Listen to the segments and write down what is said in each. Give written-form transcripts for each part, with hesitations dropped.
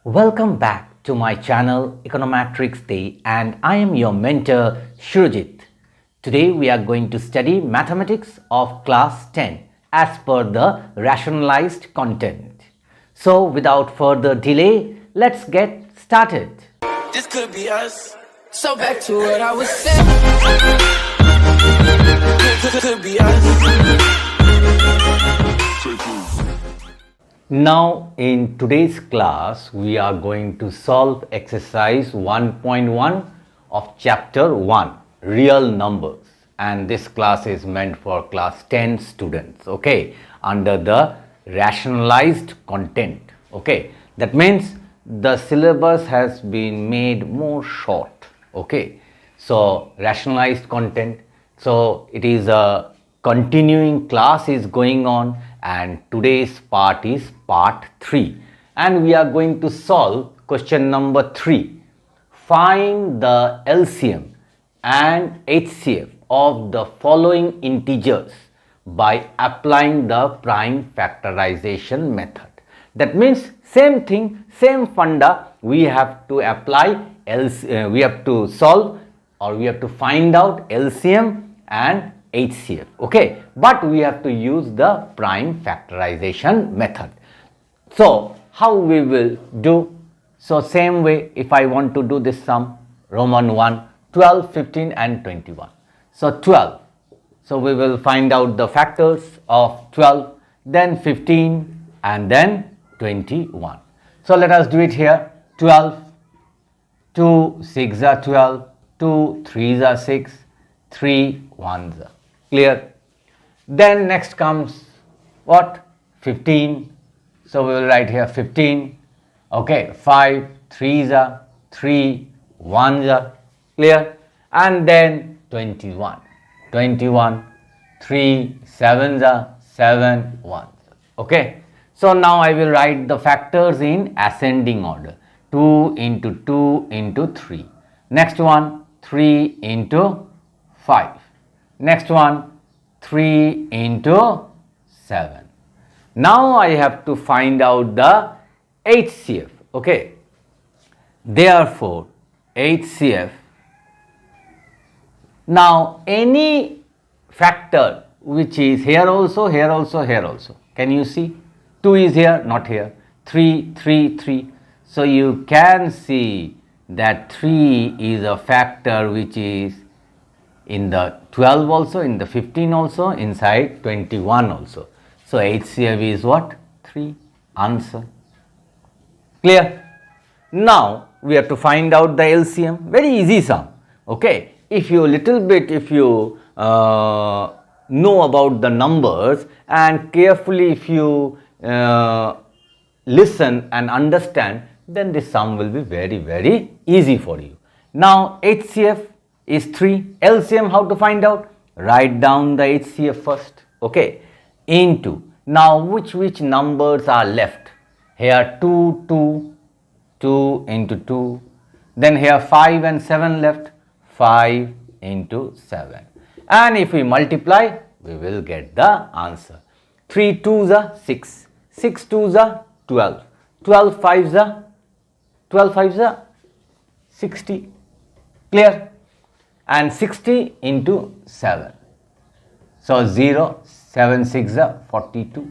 Welcome back to my channel Economatrix Dey, and I am your mentor Shurjit. Today we are going to study mathematics of class 10 as per the rationalized content. So without further delay, let's get started. This could be us. So back to what I was saying. Could be us. Now in today's class, we are going to solve exercise 1.1 of chapter 1, real numbers, and this class is meant for class 10 students, okay, under the rationalized content, okay. That means the syllabus has been made more short, okay. So rationalized content, so it is a continuing class is going on, and today's part is part 3, and we are going to solve question number 3. Find the LCM and HCF of the following integers by applying the prime factorization method. That means same thing, same funda, we have to apply, we have to solve, or we have to find out LCM and HCF, okay, but we have to use the prime factorization method. So how we will do? So same way, if I want to do this sum, Roman 1, 12, 15 and 21. So 12, so we will find out the factors of 12, then 15 and then 21. So let us do it here. 12, 2 6 are 12, 2 3s are 6, 3 1s are. Clear? Then next comes what? 15. So we will write here 15. Okay, 5 3s are, 3 1s are. Clear? And then 21. 21, 3 7s are, 7 1s are. Okay. So now I will write the factors in ascending order. 2 into 2 into 3. Next one, 3 into 5. Next one, 3 into 7. Now I have to find out the HCF. Okay. Therefore, HCF. Now any factor which is here also, here also, here also. Can you see? 2 is here, not here. 3, 3, 3. So you can see that 3 is a factor which is in the 12 also, in the 15 also, inside 21 also. So HCF is what? 3. Answer. Clear? Now we have to find out the LCM. Very easy sum. Okay. If you know about the numbers and carefully if you listen and understand, then this sum will be very easy for you. Now HCF is 3. LCM, how to find out? Write down the HCF first, okay, into, now which numbers are left? Here 2, 2, 2 into 2, then here 5 and 7 left, 5 into 7, and if we multiply, we will get the answer. 3 2s are 6, 6 2s are 12, 12 5s are 12 5s are 60. Clear? And 60 into 7. So 0, 7 6 are 42.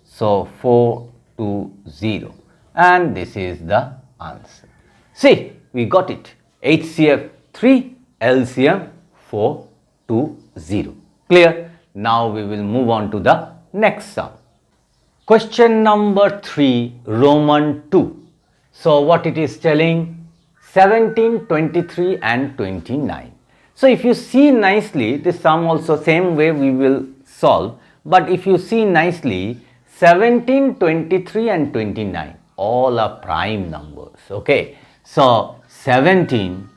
So 420. And this is the answer. See, we got it. HCF 3, LCM 420. Clear? Now we will move on to the next sum. Question number 3, Roman 2. So what it is telling? 17, 23 and 29. So if you see nicely, this sum also same way we will solve, but if you see nicely, 17, 23 and 29 all are prime numbers, okay. So 17,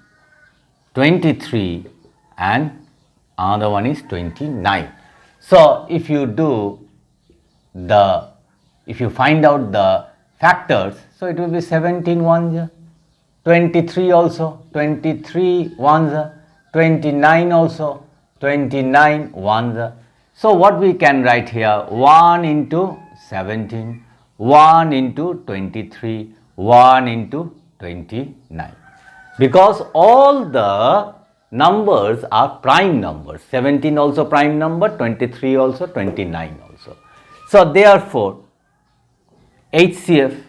23 and another one is 29. So if you find out the factors, so it will be 17 ones, 23 also, 23 ones, 29 also, 29 ones. So what we can write here? 1 into 17, 1 into 23, 1 into 29. Because all the numbers are prime numbers. 17 also prime number, 23 also, 29 also. So therefore, HCF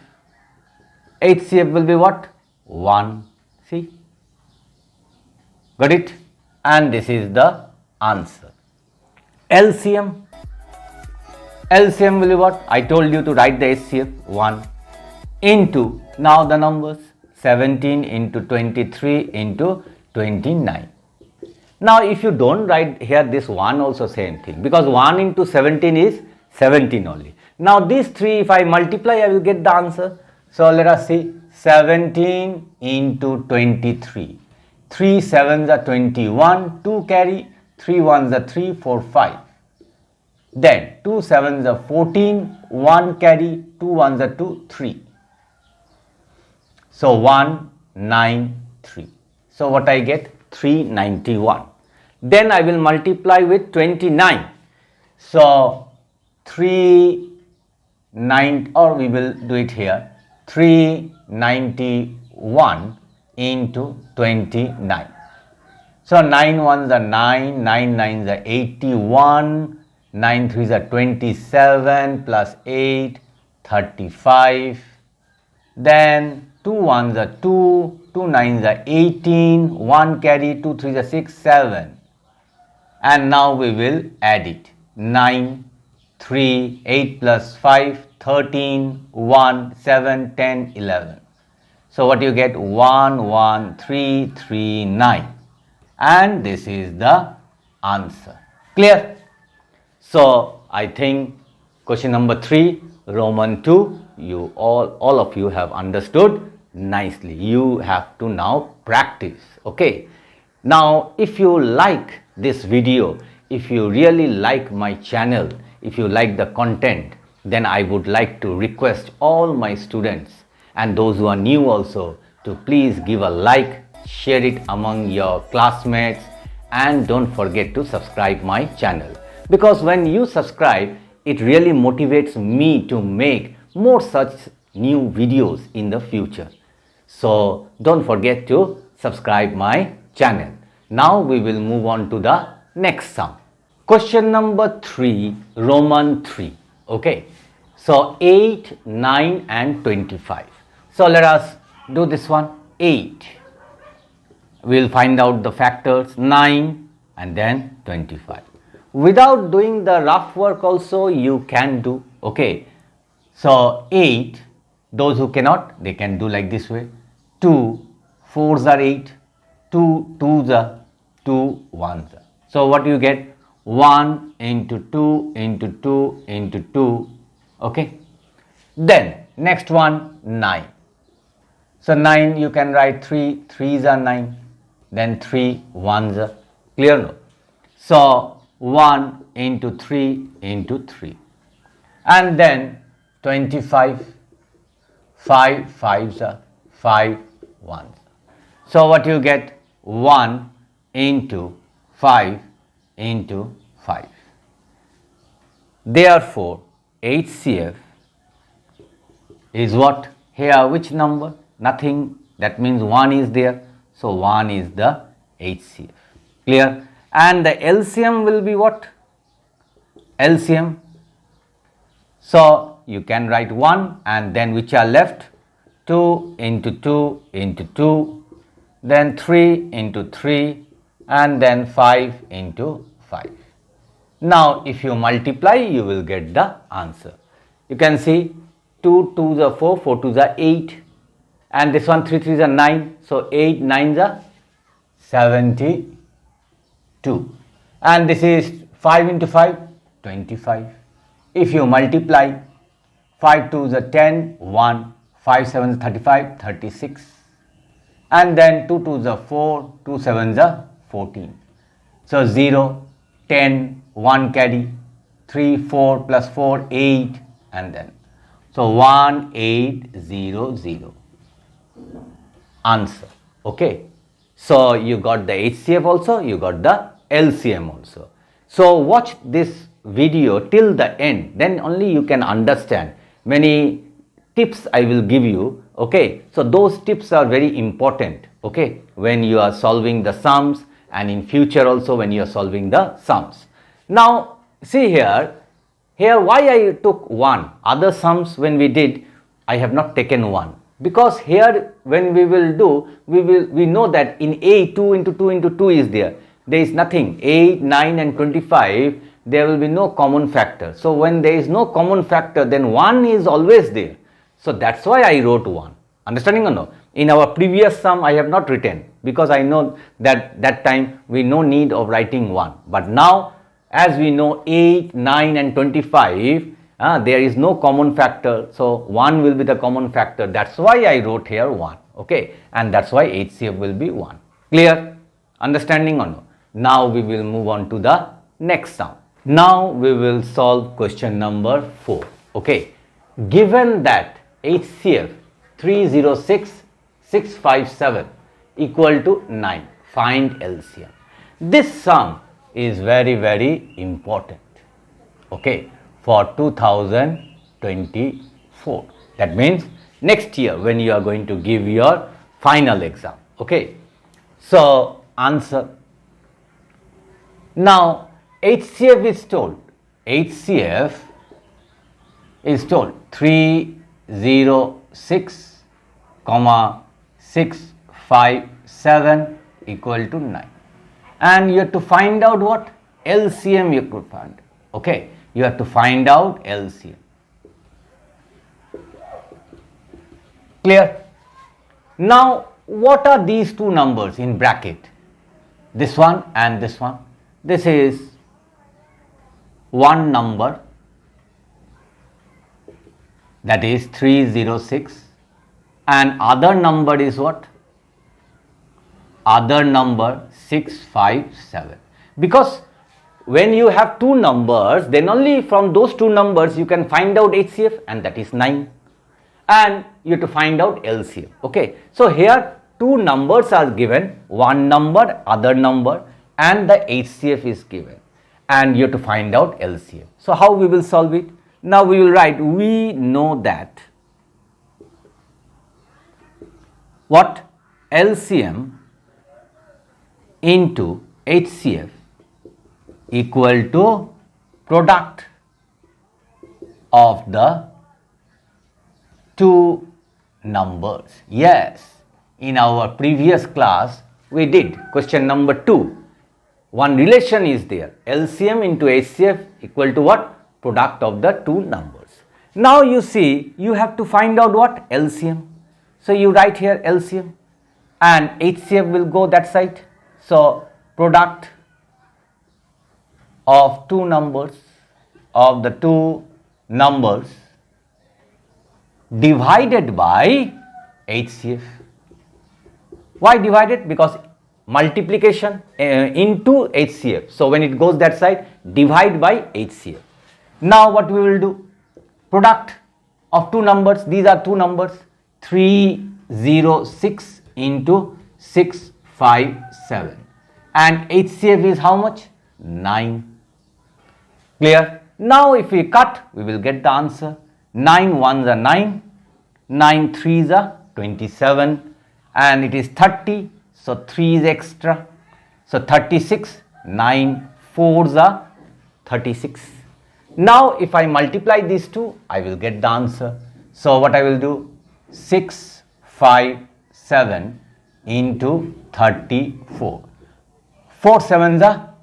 will be what? 1. See? Got it? And this is the answer. LCM will be what? I told you to write the HCF 1 into, now the numbers 17 into 23 into 29. Now if you don't write here this 1 also same thing, because 1 into 17 is 17 only. Now these 3 if I multiply I will get the answer. So let us see, 17 into 23. 3 7s are 21, 2 carry, 3 1s are 3, 4, 5. Then 2 7s are 14, 1 carry, 2 1s are 2, 3. So 193. So what I get? 391. Then I will multiply with 29. So 390, or we will do it here, 391 into 29. So 9 1s are 9, 9 9s are 81, 9 3s are 27 plus 8, 35. Then 2 1s are 2, 2 9s are 18, 1 carry, 2 3s are 6, 7. And now we will add it. 9, 3, 8 plus 5, 13, 1, 7, 10, 11. So what you get? 11339. And this is the answer. Clear? So I think question number 3, Roman 2, you all of you have understood nicely. You have to now practice. Okay. Now if you like this video, if you really like my channel, if you like the content, then I would like to request all my students and those who are new also to please give a like, share it among your classmates, and don't forget to subscribe my channel. Because when you subscribe, it really motivates me to make more such new videos in the future. So don't forget to subscribe my channel. Now we will move on to the next sum. Question number 3, Roman 3. Okay. So 8, 9 and 25. So let us do this one. 8. We will find out the factors, 9 and then 25. Without doing the rough work also you can do. Okay. So 8, those who cannot, they can do like this way. 2 4s are 8, 2 2s are 2 1s are. So what you get? 1 into 2 into 2 into 2. Okay. Then next one, 9. So 9 you can write 3 3s are 9, then 3 1s are. Clear? No? So 1 into 3 into 3. And then 25, 5 5s are 5 1s. So what you get? 1 into 5 into 5. Therefore HCF is what? Here which number? Nothing. That means 1 is there. So 1 is the HCF. Clear? And the LCM will be what? LCM. So you can write 1 and then which are left? 2 into 2 into 2, then 3 into 3 and then 5 into 5. Now if you multiply you will get the answer. You can see 2 2s are 4, 4 2s are 8, and this one 3 3s are 9. So 8 9s are 72, and this is 5 into 5, 25. If you multiply, 5 2s are 10, 1, 5 7s 35, 36, and then 2 2s are 4, 2 7s are 14. So 0, 10, 1 carry, 3 4 plus 4 8, and then so 1800. Answer. Okay. So you got the HCF also, you got the LCM also. So watch this video till the end, then only you can understand. Many tips I will give you. Okay, so those tips are very important, okay, when you are solving the sums and in future also when you are solving the sums. Now see here why I took 1. Other sums when we did, I have not taken 1, because here when we will do, we know that in A 2 into 2 into 2 is there is nothing. 8, 9 and 25, there will be no common factor. So when there is no common factor, then 1 is always there. So that's why I wrote 1. Understanding or no? In our previous sum I have not written, because I know that time we no need of writing 1. But now as we know 8, 9 and 25, there is no common factor. So 1 will be the common factor. That's why I wrote here 1. Okay, and that's why HCF will be 1. Clear? Understanding or no? Now we will move on to the next sum. Now we will solve question number 4. Okay, given that HCF 306657 equal to 9, find LCM. This sum is very important, okay, for 2024. That means next year when you are going to give your final exam. Okay, so answer. Now HCF is told 306,657 equal to 9, and you have to find out what LCM you could find. Okay, you have to find out LCM. Clear? Now what are these two numbers in bracket? This one and this one. This is one number, that is 306, and other number is what? Other number 657. Because when you have two numbers, then only from those two numbers you can find out HCF, and that is 9, and you have to find out LCM. Okay, so here two numbers are given, one number, other number, and the HCF is given, and you have to find out LCM. So how we will solve it? Now we will write, we know that what LCM into HCF equal to product of the two numbers. Yes, in our previous class we did question number 2. One relation is there, LCM into HCF equal to what? Product of the two numbers. Now you see, you have to find out what? LCM. So you write here LCM, and HCF will go that side. So product of two numbers, of the two numbers divided by HCF. Why divided? Because multiplication into HCF. So when it goes that side, divide by HCF. Now what we will do? Product of two numbers. These are two numbers. 306 into 657. And HCF is how much? 9. Clear? Now if we cut, we will get the answer. 9 ones are 9. 9 threes are 27. And it is 30. So 3 is extra. So 36. 9 fours are 36. Now if I multiply these two, I will get the answer. So what I will do? 657 into 34. 4 sevens are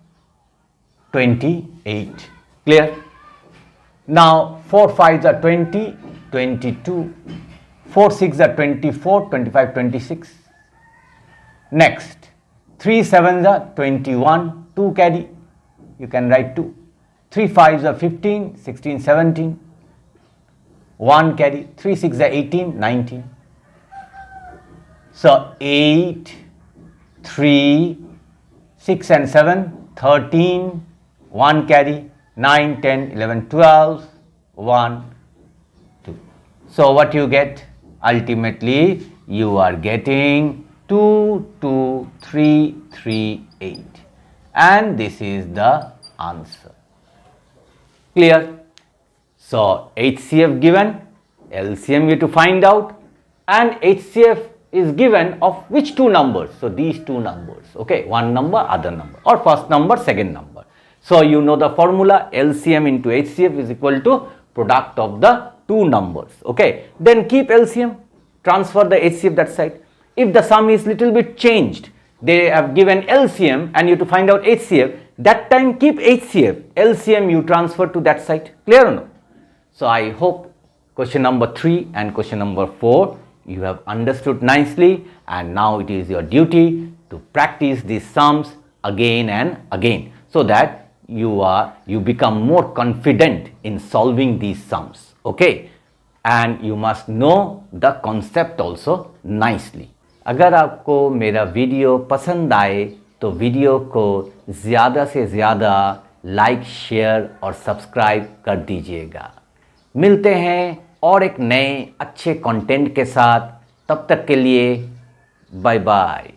28. Clear? Now 4 fives are 20, 22. 4 6 are 24, 25, 26. Next, 3 sevens are 21, 2 carry, you can write 2. 3 5s are 15, 16, 17, 1 carry, 3 6 are 18, 19. So 8, 3, 6 and 7, 13, 1 carry, 9, 10, 11, 12, 1, 2. So what you get? Ultimately you are getting 22338, and this is the answer. Clear? So HCF given, LCM you to find out, and HCF is given of which two numbers? So these two numbers, okay, one number, other number, or first number, second number. So you know the formula, LCM into HCF is equal to product of the two numbers, okay. Then keep LCM, transfer the HCF that side. If the sum is little bit changed, they have given LCM and you to find out HCF, that time keep HCF, LCM you transfer to that side. Clear or no? So I hope question number 3 and question number 4 you have understood nicely, and now it is your duty to practice these sums again and again, so that you become more confident in solving these sums, okay. And you must know the concept also nicely. अगर आपको मेरा video पसंद आए तो video को ज़्यादा से ज़्यादा लाइक, शेयर और सब्सक्राइब कर दीजिएगा। मिलते हैं और एक नए अच्छे कंटेंट के साथ, तब तक के लिए बाय बाय।